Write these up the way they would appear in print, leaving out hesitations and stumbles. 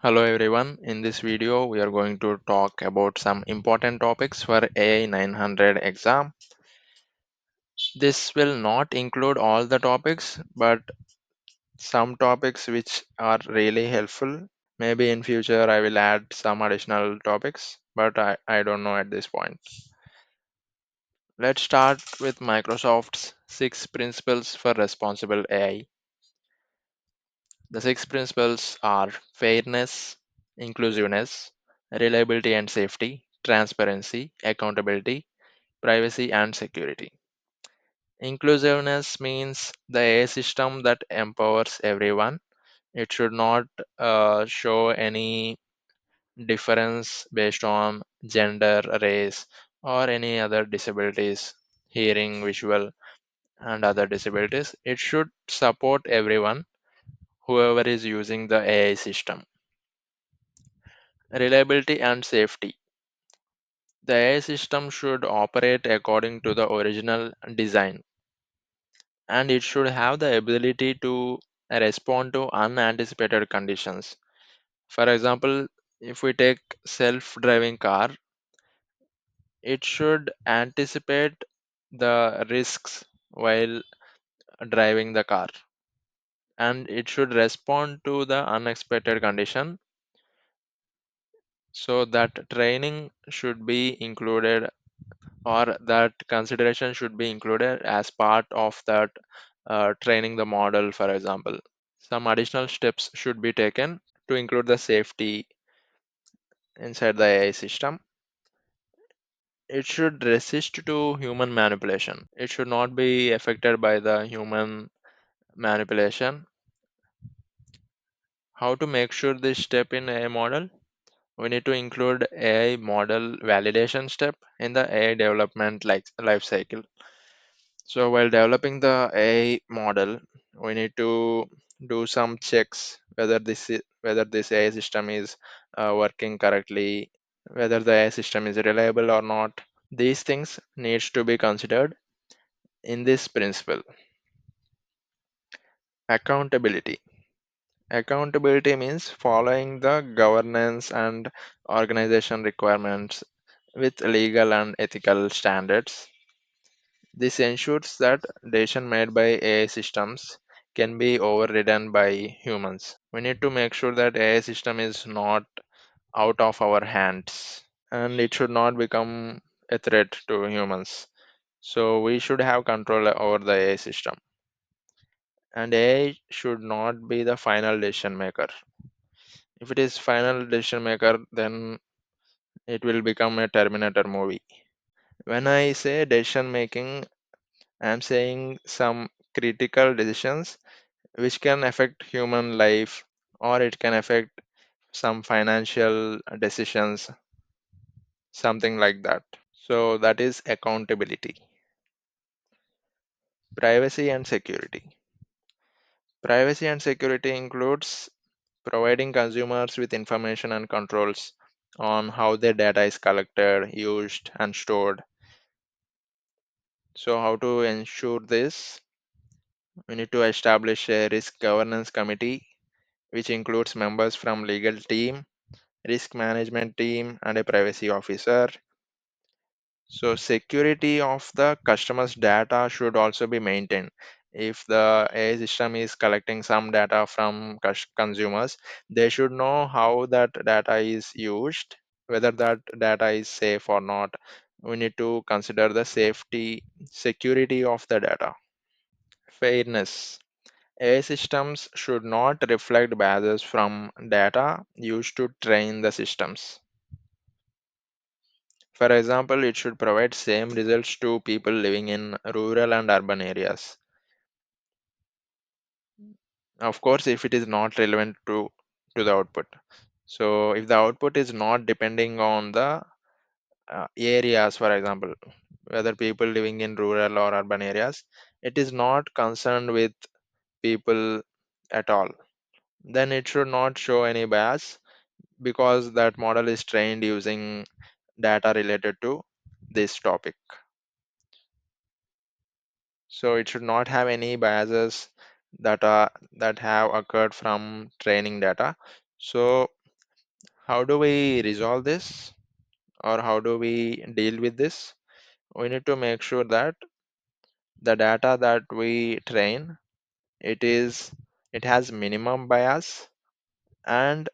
Hello everyone, in this video we are going to talk about some important topics for AI 900 exam. This will not include all the topics but some topics which are really helpful. Maybe in future I will add some additional topics but I don't know at this point. Let's start with Microsoft's 6 principles for responsible AI. The 6 principles are fairness, inclusiveness, reliability and safety, transparency, accountability, privacy, and security. Inclusiveness means the AI system that empowers everyone. It should not show any difference based on gender, race, or any other disabilities, hearing, visual, and other disabilities. It should support everyone, whoever is using the AI system. Reliability and safety. The AI system should operate according to the original design, and it should have the ability to respond to unanticipated conditions. For example, if we take self-driving car, it should anticipate the risks while driving the car, and it should respond to the unexpected condition. So that training should be included, or that consideration should be included as part of that training the model. For example, some additional steps should be taken to include the safety inside the AI system. It should resist to human manipulation. It should not be affected by the human manipulation. How to make sure this step in AI model? We need to include AI model validation step in the AI development life cycle. So while developing the AI model, we need to do some checks whether this AI system is working correctly, whether the AI system is reliable or not. These things needs to be considered in this principle. Accountability. Accountability means following the governance and organization requirements with legal and ethical standards. This ensures that decisions made by AI systems can be overridden by humans. We need to make sure that AI system is not out of our hands, and it should not become a threat to humans. So we should have control over the AI system. And AI should not be the final decision maker. If it is final decision maker, then it will become a Terminator movie. When I say decision making, I'm saying some critical decisions which can affect human life, or it can affect some financial decisions, something like that. So that is accountability. Privacy and security. Privacy and security includes providing consumers with information and controls on how their data is collected, used, and stored. So, how to ensure this? We need to establish a risk governance committee, which includes members from legal team, risk management team, and a privacy officer. So security of the customer's data should also be maintained. If the AI system is collecting some data from consumers, they should know how that data is used, whether that data is safe or not. We need to consider the security of the data. Fairness. AI systems should not reflect biases from data used to train the systems. For example, it should provide same results to people living in rural and urban areas. Of course, if it is not relevant to the output. So if the output is not depending on the areas, for example, whether people living in rural or urban areas, it is not concerned with people at all, then it should not show any bias because that model is trained using data related to this topic. So it should not have any biases that have occurred from training data. So How do we resolve this, or how do we deal with this? We need to make sure that the data that we train, it is it has minimum bias, and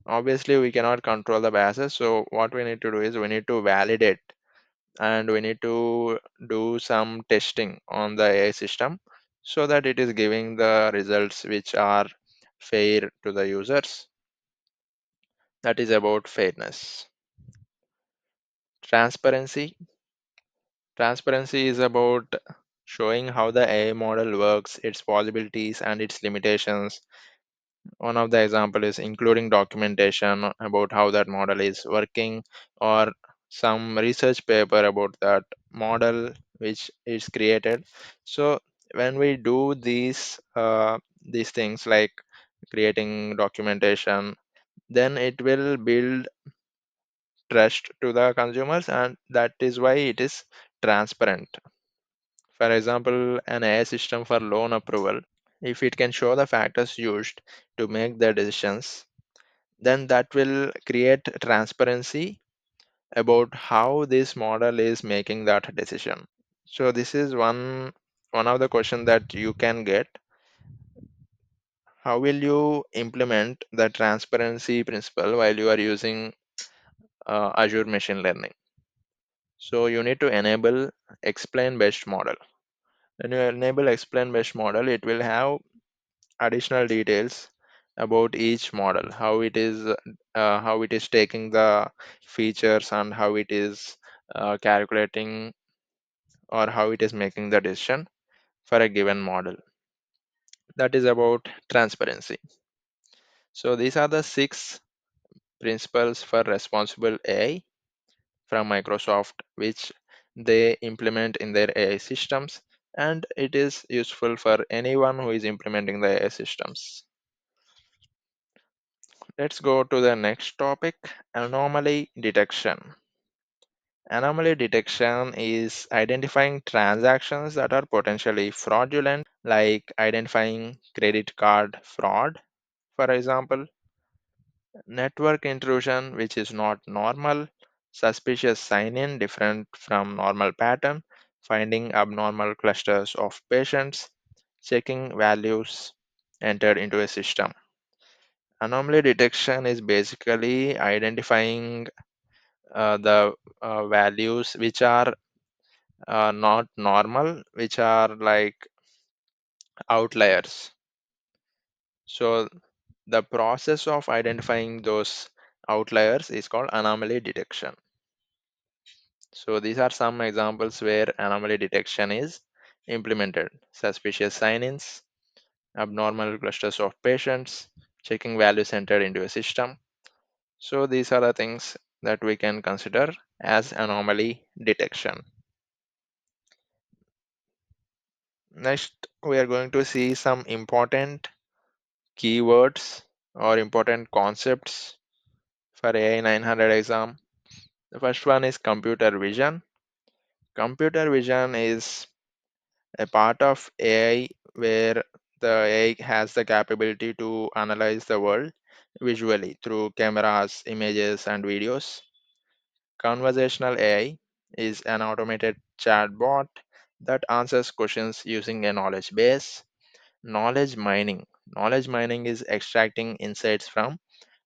obviously we cannot control the biases. So what we need to do is we need to validate, and we need to do some testing on the AI system so that it is giving the results which are fair to the users. That is about fairness. Transparency. Transparency is about showing how the AI model works, its possibilities and its limitations. One of the example is including documentation about how that model is working, or some research paper about that model which is created. So when we do these things like creating documentation, then it will build trust to the consumers, and that is why it is transparent. For example, an AI system for loan approval, if it can show the factors used to make the decisions, then that will create transparency about how this model is making that decision. So this is one of the question that you can get. How will you implement the transparency principle while you are using Azure machine learning? So you need to enable explain based model. When you enable explain based model, it will have additional details about each model, how it is taking the features, and how it is calculating, or how it is making the decision for a given model. That is about transparency. So these are the 6 principles for responsible AI from Microsoft, which they implement in their AI systems, and it is useful for anyone who is implementing the AI systems. Let's go to the next topic, anomaly detection. Anomaly detection is identifying transactions that are potentially fraudulent, like identifying credit card fraud, for example, network intrusion, which is not normal, suspicious sign in different from normal pattern, finding abnormal clusters of patients, checking values entered into a system. Anomaly detection is basically identifying the values which are not normal, which are like outliers. So the process of identifying those outliers is called anomaly detection. So these are some examples where anomaly detection is implemented: suspicious sign-ins, abnormal clusters of patients, checking values entered into a system. So these are the things that we can consider as anomaly detection. Next, we are going to see some important keywords or important concepts for AI 900 exam. The first one is computer vision. Computer vision is a part of AI where the AI has the capability to analyze the world visually through cameras, images, and videos. Conversational AI is an automated chatbot that answers questions using a knowledge base. Knowledge mining. Knowledge mining is extracting insights from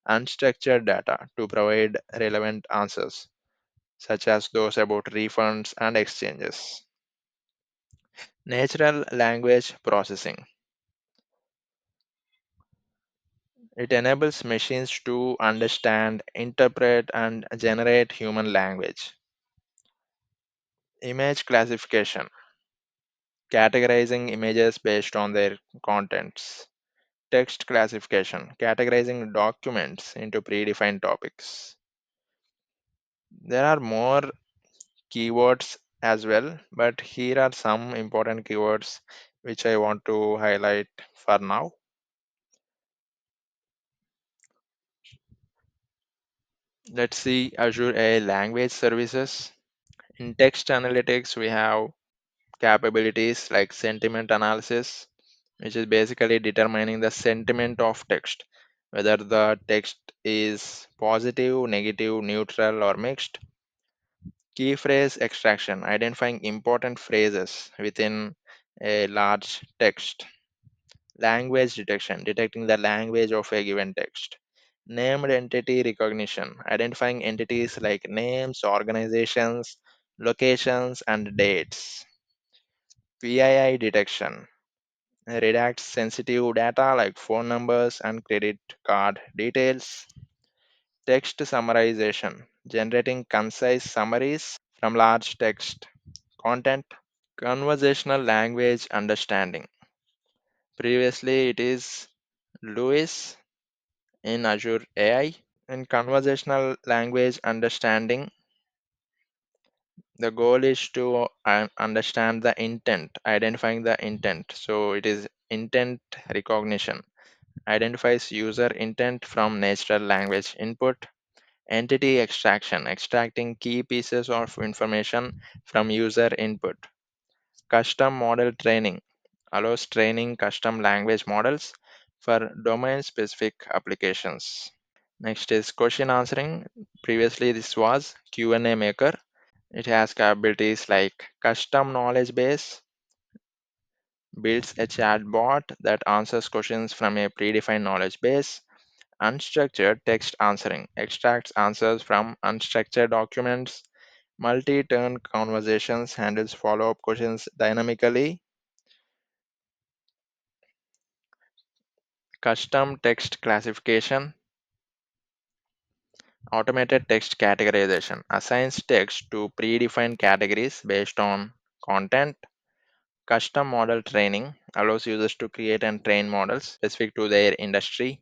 unstructured data to provide relevant answers, such as those about refunds and exchanges. Natural language processing. It enables machines to understand, interpret, and generate human language. Image classification, categorizing images based on their contents. Text classification, categorizing documents into predefined topics. There are more keywords as well, but here are some important keywords which I want to highlight for now. Let's see Azure AI language services. In text analytics, we have capabilities like sentiment analysis, which is basically determining the sentiment of text, whether the text is positive, negative, neutral, or mixed. Key phrase extraction, identifying important phrases within a large text. Language detection, detecting the language of a given text. Named entity recognition, identifying entities like names, organizations, locations, and dates. PII detection, redacts sensitive data like phone numbers and credit card details. Text summarization, generating concise summaries from large text content. Conversational language understanding. Previously, it is Lewis in Azure AI. In conversational language understanding, the goal is to understand the intent, identifying the intent. So it is intent recognition, identifies user intent from natural language input. Entity extraction, extracting key pieces of information from user input. Custom model training, allows training custom language models for domain specific applications. Next is question answering. Previously, this was Q&A maker. It has capabilities like custom knowledge base, builds a chatbot that answers questions from a predefined knowledge base. Unstructured text answering, extracts answers from unstructured documents. Multi-turn conversations, handles follow-up questions dynamically. Custom text classification, automated text categorization, assigns text to predefined categories based on content. Custom model training, allows users to create and train models specific to their industry.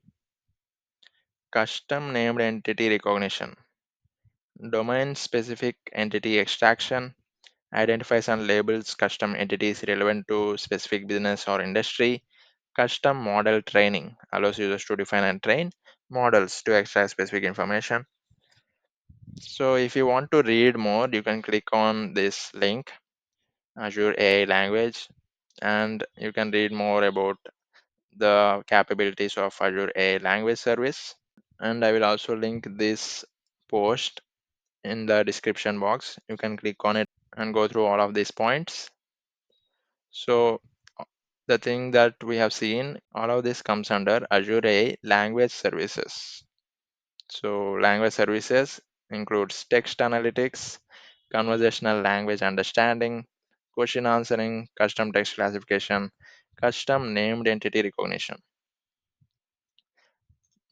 Custom named entity recognition, domain specific entity extraction, identifies and labels custom entities relevant to specific business or industry. Custom model training, allows users to define and train models to extract specific information. So if you want to read more, you can click on this link, Azure AI language, and you can read more about the capabilities of Azure AI language service. And I will also link this post in the description box. You can click on it and go through all of these points. So the thing that we have seen, all of this comes under Azure AI language services. So language services includes text analytics, conversational language understanding, question answering, custom text classification, custom named entity recognition.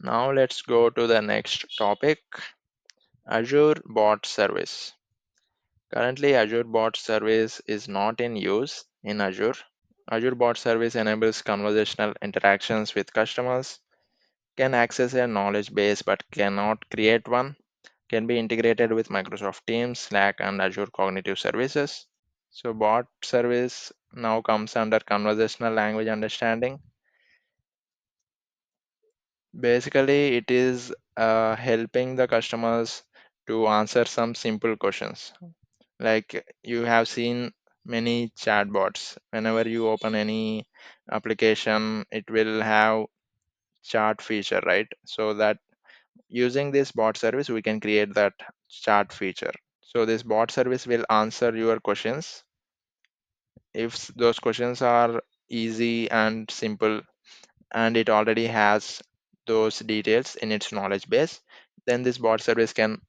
Now let's go to the next topic, Azure Bot Service. Currently, Azure Bot Service is not in use in Azure. Azure Bot Service enables conversational interactions with customers, can access a knowledge base but cannot create one, can be integrated with Microsoft Teams, Slack, and Azure Cognitive Services. So, bot service now comes under conversational language understanding. Basically, it is helping the customers to answer some simple questions. Like you have seen many chatbots. Whenever you open any application, it will have chat feature, right? So that using this bot service, we can create that chat feature. So this bot service will answer your questions. If those questions are easy and simple, and it already has those details in its knowledge base, then this bot service can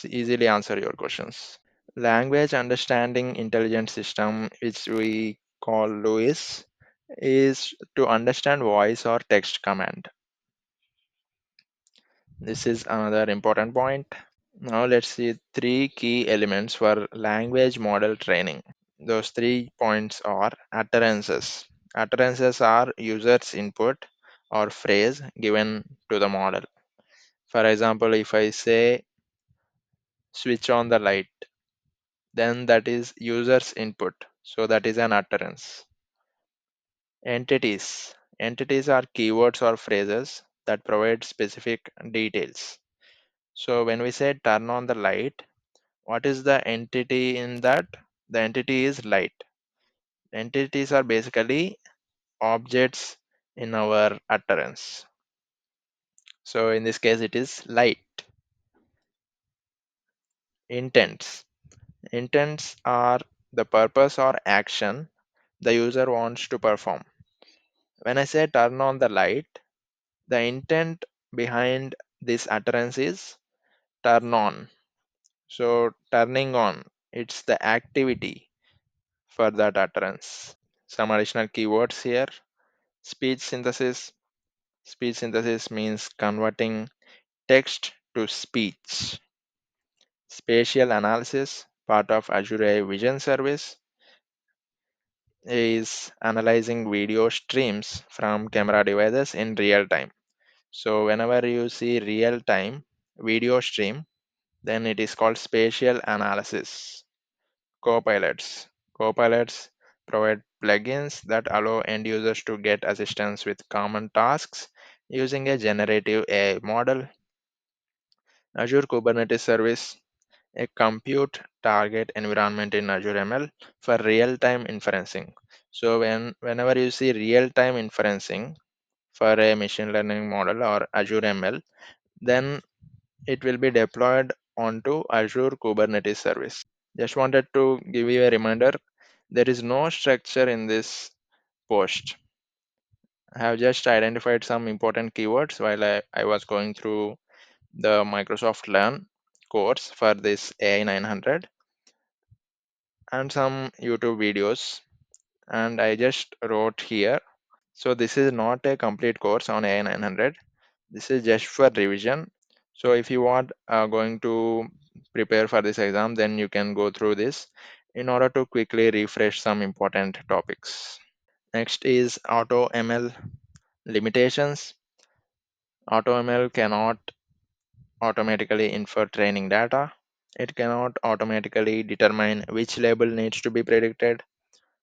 easily answer your questions. Language understanding intelligent system, which we call LUIS, is to understand voice or text command. This is another important point. Now let's see three key elements for language model training. Those 3 points are utterances. Utterances are user's input or phrase given to the model. For example, if I say switch on the light, then that is user's input. So that is an utterance. Entities. Entities are keywords or phrases that provide specific details. So when we say turn on the light, what is the entity in that? The entity is light. Entities are basically objects in our utterance. So in this case, it is light. Intents. Intents are the purpose or action the user wants to perform. When I say turn on the light, the intent behind this utterance is turn on. So turning on, it's the activity for that utterance. Some additional keywords here. Speech synthesis. Speech synthesis means converting text to speech. Spatial analysis, part of Azure AI Vision service, is analyzing video streams from camera devices in real time. So whenever you see real time video stream, then it is called spatial analysis. Copilots. Copilots provide plugins that allow end users to get assistance with common tasks using a generative AI model. Azure Kubernetes Service, a compute target environment in Azure ML for real-time inferencing. So whenever you see real-time inferencing for a machine learning model or Azure ML, then it will be deployed onto Azure Kubernetes Service. Just wanted to give you a reminder, there is no structure in this post. I have just identified some important keywords while I was going through the Microsoft Learn course for this AI-900 and some YouTube videos, and I just wrote here. So this is not a complete course on AI-900. This is just for revision. So if you want going to prepare for this exam, then you can go through this in order to quickly refresh some important topics. Next is AutoML limitations. AutoML cannot automatically infer training data. It cannot automatically determine which label needs to be predicted.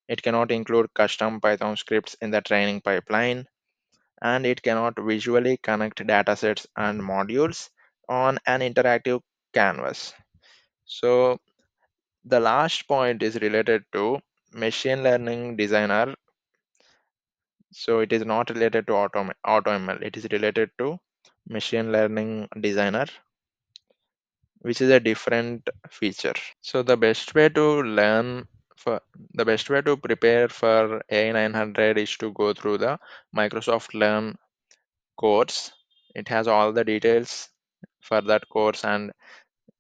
It cannot include custom Python scripts in the training pipeline, and it cannot visually connect datasets and modules on an interactive canvas. So the last point is related to machine learning designer. So it is not related to AutoML. It is related to machine learning designer, which is a different feature. So the best way to prepare for AI-900 is to go through the Microsoft Learn course. It has all the details for that course, and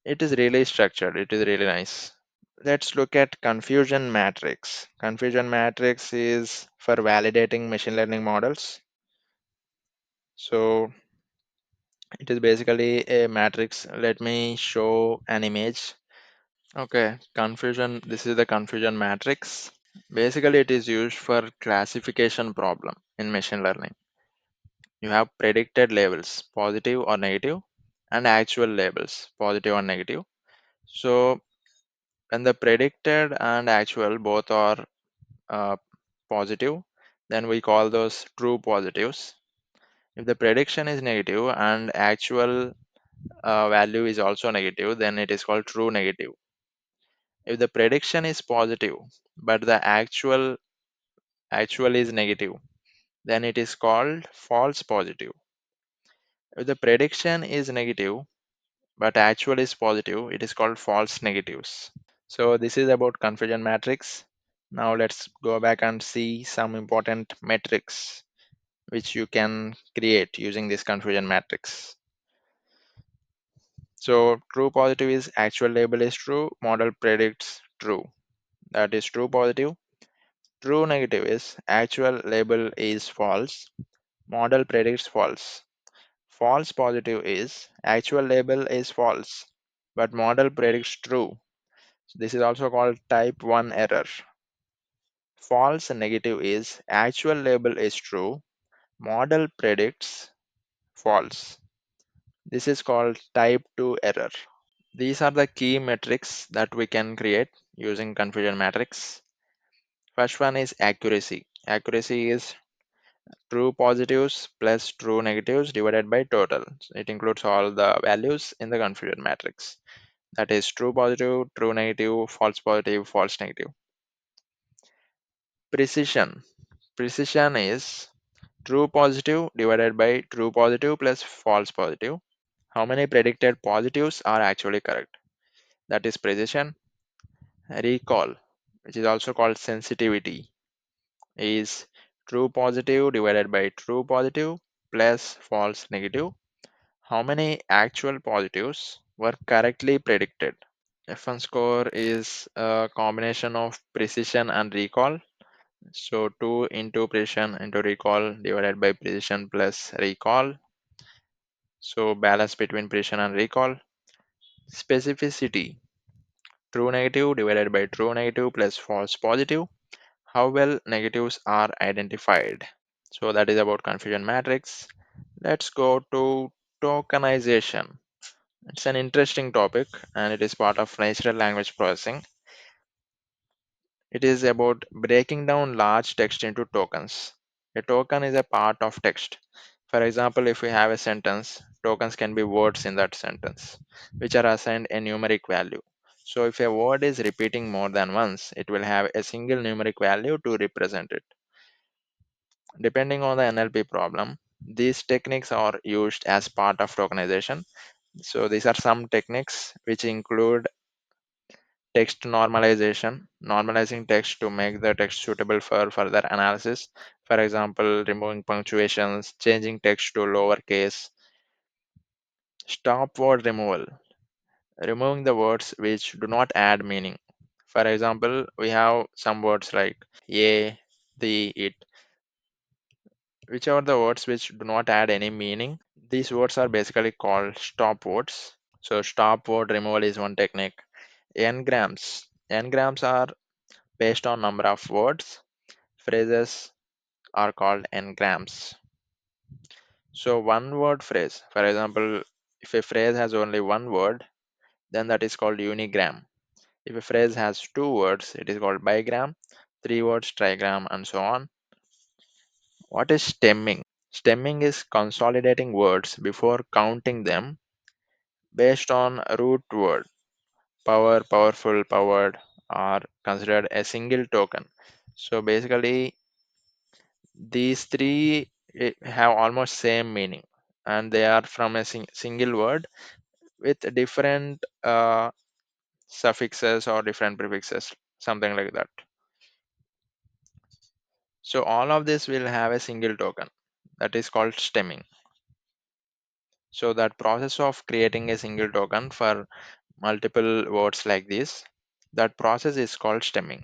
it is really structured. It is really nice. Let's look at confusion matrix. Confusion matrix is for validating machine learning models. So it is basically a matrix. Let me show an image. Okay, confusion. This is the confusion matrix. Basically, it is used for classification problem in machine learning. You have predicted labels, positive or negative, and actual labels, positive or negative. So when the predicted and actual both are uh, positive, then we call those true positives. If the prediction is negative and actual value is also negative, then it is called true negative. If the prediction is positive but the actual is negative, then it is called false positive. If the prediction is negative but actual is positive, it is called false negatives. So this is about confusion matrix. Now let's go back and see some important metrics which you can create using this confusion matrix. So true positive is actual label is true, model predicts true. That is true positive. True negative is actual label is false, model predicts false. False positive is actual label is false, but model predicts true. So this is also called type 1 error. False negative is actual label is true, model predicts false. This is called type 2 error. These are the key metrics that we can create using confusion matrix. First one is accuracy. Accuracy is true positives plus true negatives divided by total. So it includes all the values in the confusion matrix. That is true positive, true negative, false positive, false negative. Precision. Precision is True positive divided by true positive plus false positive. How many predicted positives are actually correct? That is precision. Recall, which is also called sensitivity, is true positive divided by true positive plus false negative. How many actual positives were correctly predicted? F1 score is a combination of precision and recall. So 2 into precision into recall divided by precision plus recall. So balance between precision and recall. Specificity, true negative divided by true negative plus false positive. How well negatives are identified. So that is about confusion matrix. Let's go to tokenization. It's an interesting topic and it is part of natural language processing. It is about breaking down large text into tokens. A token is a part of text. For example, if we have a sentence, tokens can be words in that sentence, which are assigned a numeric value. So if a word is repeating more than once, it will have a single numeric value to represent it. Depending on the NLP problem, these techniques are used as part of tokenization. So these are some techniques which include text normalization, normalizing text to make the text suitable for further analysis. For example, removing punctuations, changing text to lowercase. Stop word removal, removing the words which do not add meaning. For example, we have some words like a, the, it, which are the words which do not add any meaning. These words are basically called stop words. So stop word removal is one technique. N-grams. N-grams are based on number of words. Phrases are called n-grams. So one word phrase, for example, if a phrase has only one word, then that is called unigram. If a phrase has two words, it is called bigram, three words, trigram, and so on. What is stemming? Stemming is consolidating words before counting them based on root word. Power, powerful, powered are considered a single token. So basically, these three have almost same meaning, and they are from a single word with different suffixes or different prefixes, something like that. So all of this will have a single token that is called stemming. So that process of creating a single token for multiple words like this, that process is called stemming.